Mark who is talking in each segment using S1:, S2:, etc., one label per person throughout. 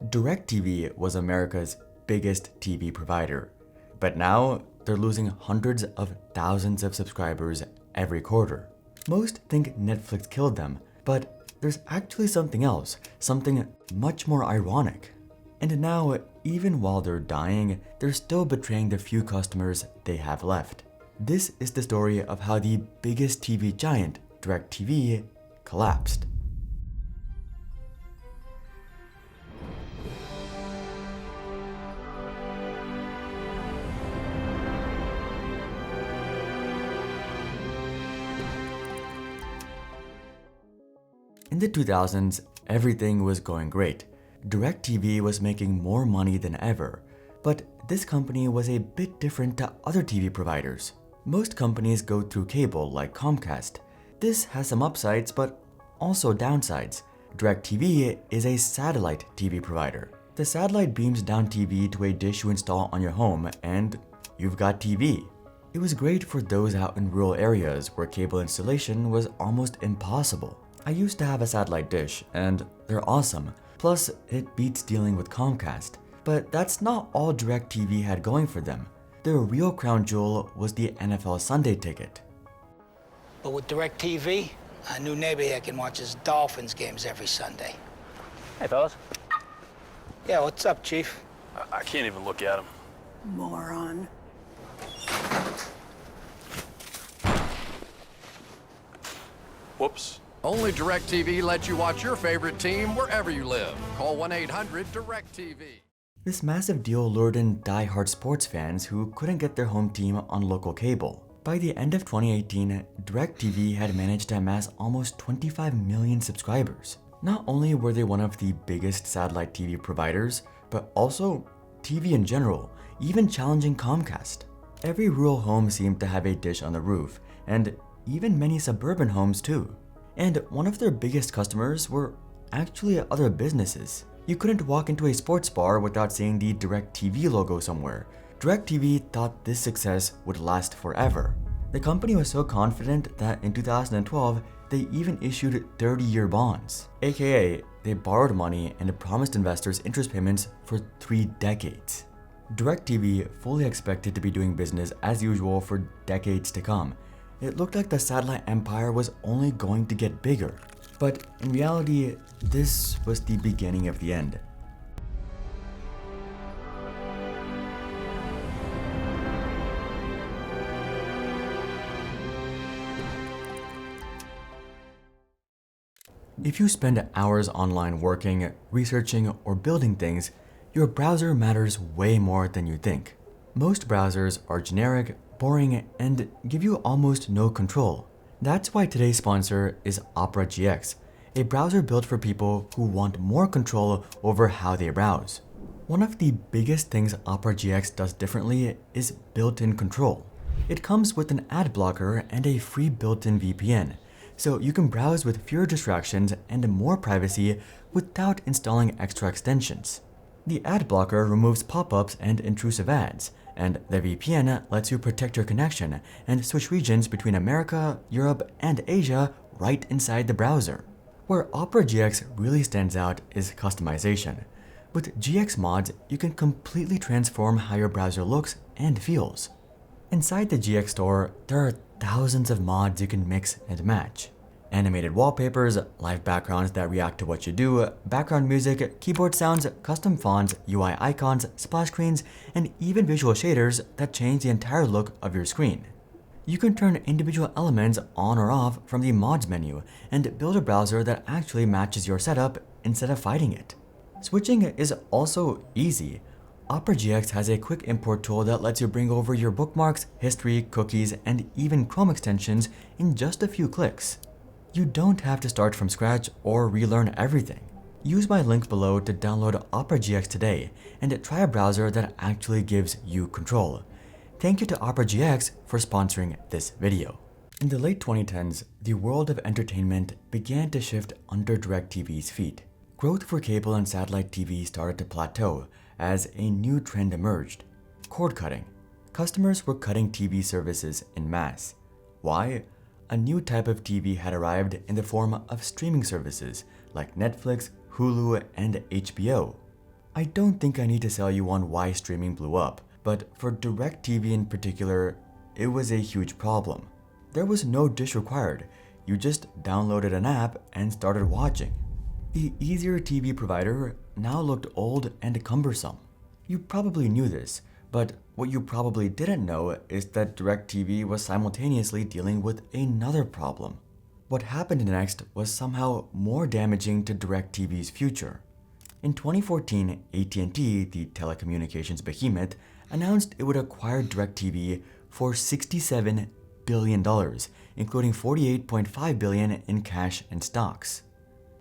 S1: DirecTV was America's biggest TV provider, but now they're losing hundreds of thousands of subscribers every quarter. Most think Netflix killed them, but there's actually something else, something much more ironic. And now, even while they're dying, they're still betraying the few customers they have left. This is the story of how the biggest TV giant, DirecTV, collapsed. In the 2000s, everything was going great. DirecTV was making more money than ever, but this company was a bit different to other TV providers. Most companies go through cable like Comcast. This has some upsides, but also downsides. DirecTV is a satellite TV provider. The satellite beams down TV to a dish you install on your home, and you've got TV. It was great for those out in rural areas where cable installation was almost impossible. I used to have a satellite dish, and they're awesome. Plus, it beats dealing with Comcast. But that's not all DirecTV had going for them. Their real crown jewel was the NFL Sunday ticket.
S2: But with DirecTV, a new neighbor here can watch his Dolphins games every Sunday.
S3: Hey, fellas.
S2: Yeah, what's up, Chief?
S3: I can't even look at him.
S4: Moron.
S3: Whoops.
S5: Only DirecTV lets you watch your favorite team wherever you live. Call 1-800-DirecTV.
S1: This massive deal lured in die-hard sports fans who couldn't get their home team on local cable. By the end of 2018, DirecTV had managed to amass almost 25 million subscribers. Not only were they one of the biggest satellite TV providers, but also TV in general, even challenging Comcast. Every rural home seemed to have a dish on the roof, and even many suburban homes too. And one of their biggest customers were actually other businesses. You couldn't walk into a sports bar without seeing the DirecTV logo somewhere. DirecTV thought this success would last forever. The company was so confident that in 2012, they even issued 30-year bonds, aka they borrowed money and promised investors interest payments for 3 decades. DirecTV fully expected to be doing business as usual for decades to come. It looked like the satellite empire was only going to get bigger. But in reality, this was the beginning of the end. If you spend hours online working, researching, or building things, your browser matters way more than you think. Most browsers are generic, boring, and give you almost no control. That's why today's sponsor is Opera GX, a browser built for people who want more control over how they browse. One of the biggest things Opera GX does differently is built-in control. It comes with an ad blocker and a free built-in VPN, so you can browse with fewer distractions and more privacy without installing extra extensions. The ad blocker removes pop-ups and intrusive ads, and the VPN lets you protect your connection and switch regions between America, Europe, and Asia right inside the browser. Where Opera GX really stands out is customization. With GX mods, you can completely transform how your browser looks and feels. Inside the GX store, there are thousands of mods you can mix and match. Animated wallpapers, live backgrounds that react to what you do, background music, keyboard sounds, custom fonts, UI icons, splash screens, and even visual shaders that change the entire look of your screen. You can turn individual elements on or off from the mods menu and build a browser that actually matches your setup instead of fighting it. Switching is also easy. Opera GX has a quick import tool that lets you bring over your bookmarks, history, cookies, and even Chrome extensions in just a few clicks. You don't have to start from scratch or relearn everything. Use my link below to download Opera GX today and try a browser that actually gives you control. Thank you to Opera GX for sponsoring this video. In the late 2010s, the world of entertainment began to shift under DirecTV's feet. Growth for cable and satellite TV started to plateau as a new trend emerged: cord cutting. Customers were cutting TV services en masse. Why? A new type of TV had arrived in the form of streaming services like Netflix, Hulu, and HBO. I don't think I need to sell you on why streaming blew up, but for DirecTV in particular, it was a huge problem. There was no dish required. You just downloaded an app and started watching. The easier TV provider now looked old and cumbersome. You probably knew this, but what you probably didn't know is that DirecTV was simultaneously dealing with another problem. What happened next was somehow more damaging to DirecTV's future. In 2014, at&t, the telecommunications behemoth, announced it would acquire DirecTV for $67 billion, including $48.5 billion in cash and stocks.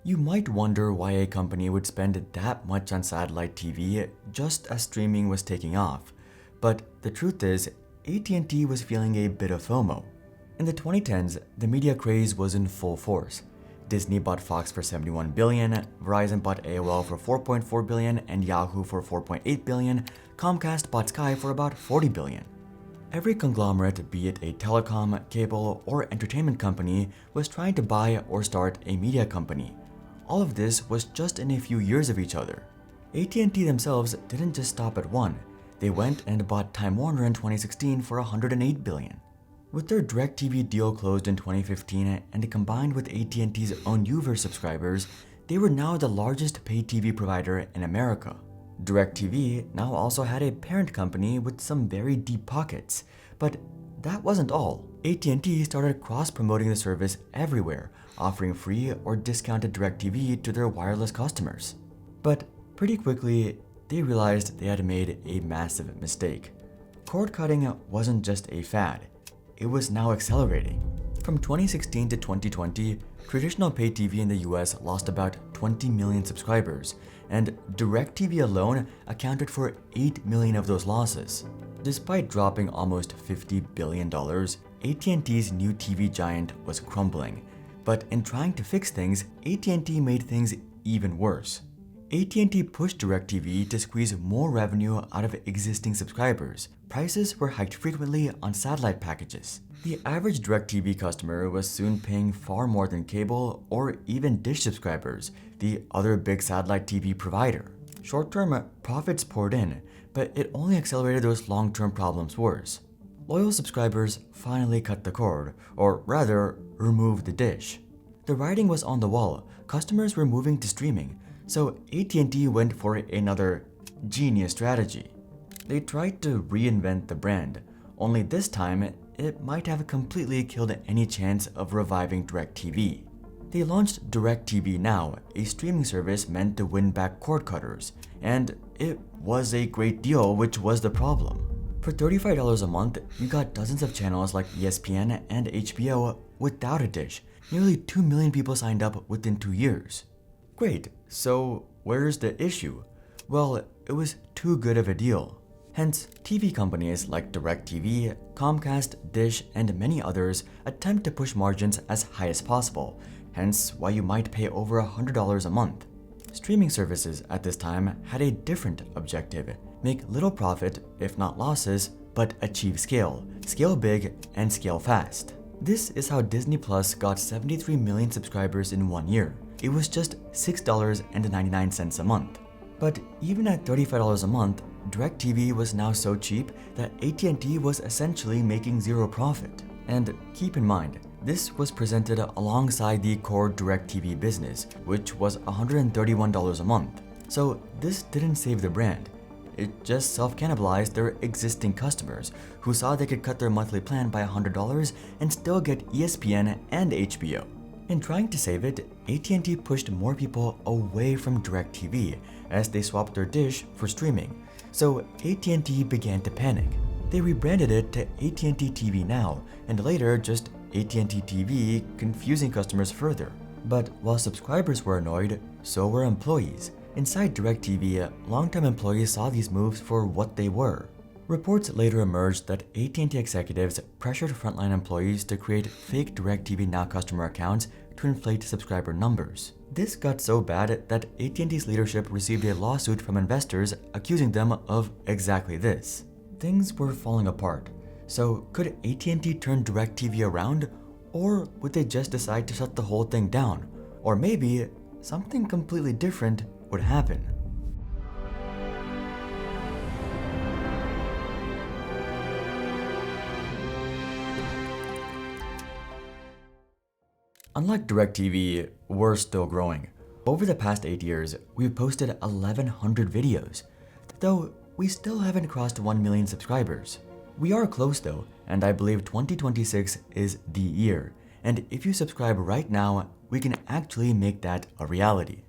S1: You might wonder why a company would spend that much on satellite TV just as streaming was taking off, but the truth is, at&t was feeling a bit of FOMO. In the 2010s, the media craze was in full force. Disney bought Fox for $71 billion, Verizon bought AOL for $4.4 billion, and Yahoo for $4.8 billion. Comcast bought Sky for about $40 billion. Every conglomerate, be it a telecom, cable, or entertainment company, was trying to buy or start a media company. All of this was just in a few years of each other. at&t themselves didn't just stop at one. They went and bought Time Warner in 2016 for $108 billion. With their DirecTV deal closed in 2015 and combined with at&t's own Uverse subscribers, they were now the largest pay TV provider in America. DirecTV now also had a parent company with some very deep pockets, but that wasn't all. at&t started cross-promoting the service everywhere, offering free or discounted DirecTV to their wireless customers. But pretty quickly, they realized they had made a massive mistake. Cord cutting wasn't just a fad. It was now accelerating. From 2016 to 2020, traditional pay TV in the US lost about 20 million subscribers, and DirecTV alone accounted for 8 million of those losses. Despite dropping almost $50 billion, at&t's new TV giant was crumbling. But in trying to fix things, at&t made things even worse. at&t pushed DirecTV to squeeze more revenue out of existing subscribers. Prices were hiked frequently on satellite packages. The average DirecTV customer was soon paying far more than cable or even Dish subscribers, the other big satellite TV provider. Short-term profits poured in, but it only accelerated those long-term problems worse. Loyal subscribers finally cut the cord, or rather, removed the dish. The writing was on the wall. Customers were moving to streaming, so at&t went for another genius strategy. They tried to reinvent the brand, only this time it might have completely killed any chance of reviving DirecTV. They launched DirecTV Now, a streaming service meant to win back cord cutters, and it was a great deal, which was the problem. For $35 a month, you got dozens of channels like ESPN and HBO without a dish. Nearly 2 million people signed up within 2 years. Great, so where's the issue? Well, it was too good of a deal. Hence, TV companies like DirecTV, Comcast, Dish, and many others attempt to push margins as high as possible, hence why you might pay over $100 a month. Streaming services at this time had a different objective: make little profit, if not losses, but achieve scale big, and scale fast. This is how Disney Plus got 73 million subscribers in 1 year. It was just $6.99 a month. But even at $35 a month, DirecTV was now so cheap that at&t was essentially making zero profit. And keep in mind, this was presented alongside the core DirecTV business, which was $131 a month. So this didn't save the brand. It just self-cannibalized their existing customers, who saw they could cut their monthly plan by $100 and still get ESPN and HBO. In trying to save it, at&t pushed more people away from DirecTV as they swapped their dish for streaming. So at&t began to panic. They rebranded it to at&t TV Now, and later just at&t TV, confusing customers further. But while subscribers were annoyed, so were employees. Inside DirecTV, longtime employees saw these moves for what they were. Reports later emerged that at&t executives pressured frontline employees to create fake DirecTV Now customer accounts to inflate subscriber numbers. This got so bad that at&t's leadership received a lawsuit from investors accusing them of exactly this. Things were falling apart. So could at&t turn DirecTV around, or would they just decide to shut the whole thing down? Or maybe something completely different would happen. Unlike DirecTV, we're still growing. Over the past 8 years, we've posted 1,100 videos, though we still haven't crossed 1 million subscribers. We are close though, and I believe 2026 is the year, and if you subscribe right now, we can actually make that a reality.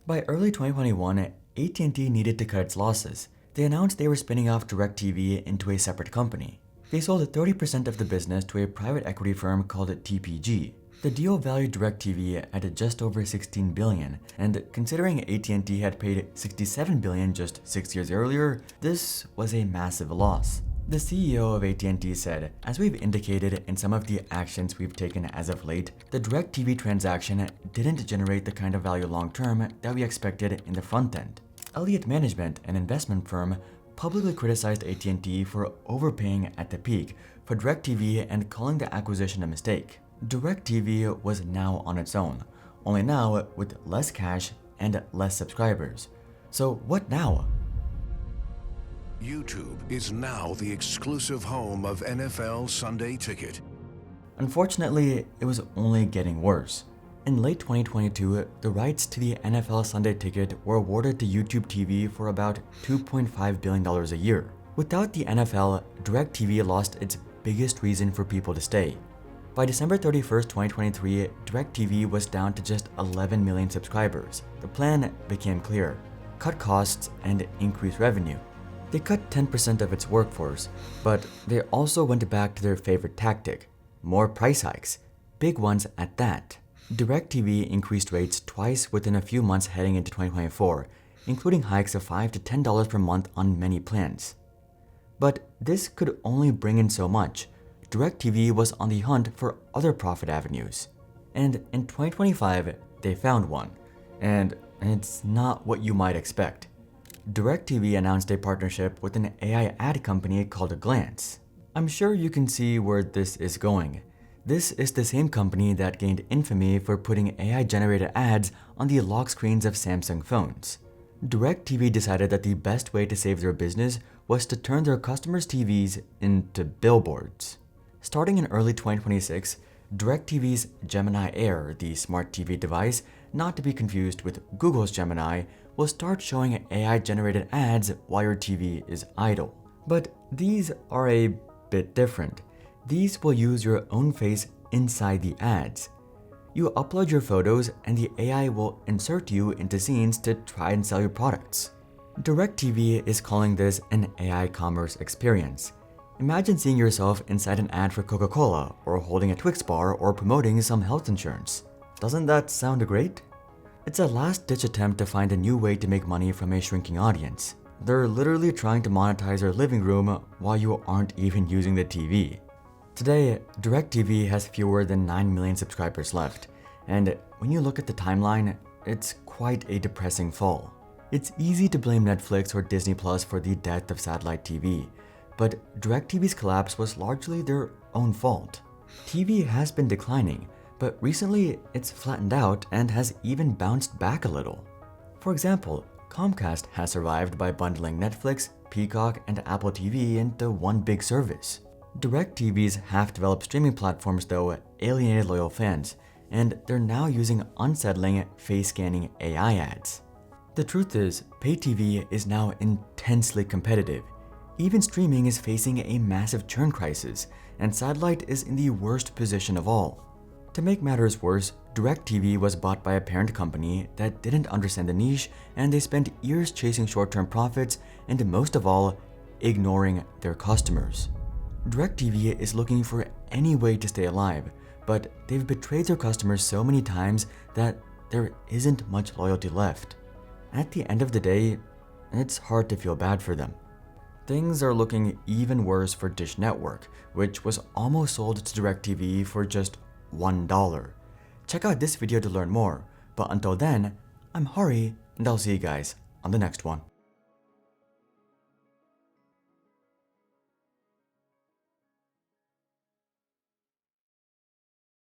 S1: By early 2021, at&t needed to cut its losses. They announced they were spinning off DirecTV into a separate company. They sold 30% of the business to a private equity firm called TPG. The deal valued DirecTV at just over $16 billion, and considering at&t had paid $67 billion just 6 years earlier, this was a massive loss. The CEO of at&t said, "As we've indicated in some of the actions we've taken as of late, the DirecTV transaction didn't generate the kind of value long-term that we expected in the front end." Elliott Management, an investment firm, publicly criticized at&t for overpaying at the peak for DirecTV and calling the acquisition a mistake. DirecTV was now on its own, only now with less cash and less subscribers. So what now?
S4: YouTube is now the exclusive home of NFL Sunday Ticket.
S1: Unfortunately, it was only getting worse. In late 2022, the rights to the NFL Sunday Ticket were awarded to YouTube TV for about $2.5 billion a year. Without the NFL, DirecTV lost its biggest reason for people to stay. By December 31st, 2023, DirecTV was down to just 11 million subscribers. The plan became clear: cut costs and increase revenue. They cut 10% of its workforce, but they also went back to their favorite tactic: more price hikes, big ones at that. DirecTV increased rates twice within a few months heading into 2024, including hikes of $5 to $10 per month on many plans. But this could only bring in so much. DirecTV was on the hunt for other profit avenues. And in 2025, they found one. And it's not what you might expect. DirecTV announced a partnership with an AI ad company called Glance. I'm sure you can see where this is going. This is the same company that gained infamy for putting AI-generated ads on the lock screens of Samsung phones. DirecTV decided that the best way to save their business was to turn their customers' TVs into billboards. Starting in early 2026, DirecTV's Gemini Air, the smart TV device, not to be confused with Google's Gemini, will start showing AI-generated ads while your TV is idle. But these are a bit different. These will use your own face inside the ads. You upload your photos and the AI will insert you into scenes to try and sell your products. DirecTV is calling this an AI commerce experience. Imagine seeing yourself inside an ad for Coca-Cola, or holding a Twix bar, or promoting some health insurance. Doesn't that sound great? It's a last-ditch attempt to find a new way to make money from a shrinking audience. They're literally trying to monetize your living room while you aren't even using the TV. Today, DirecTV has fewer than 9 million subscribers left, and when you look at the timeline, it's quite a depressing fall. It's easy to blame Netflix or Disney Plus for the death of satellite TV, but DirecTV's collapse was largely their own fault. TV has been declining, but recently it's flattened out and has even bounced back a little. For example, Comcast has survived by bundling Netflix, Peacock, and Apple TV into one big service. DirecTV's half-developed streaming platforms, though, alienated loyal fans, and they're now using unsettling face-scanning AI ads. The truth is, pay TV is now intensely competitive. Even streaming is facing a massive churn crisis, and satellite is in the worst position of all. To make matters worse, DirecTV was bought by a parent company that didn't understand the niche, and they spent years chasing short-term profits and, most of all, ignoring their customers. DirecTV is looking for any way to stay alive, but they've betrayed their customers so many times that there isn't much loyalty left. At the end of the day, it's hard to feel bad for them. Things are looking even worse for Dish Network, which was almost sold to DirecTV for just $1. Check out this video to learn more, but until then, I'm Hari, and I'll see you guys on the next one.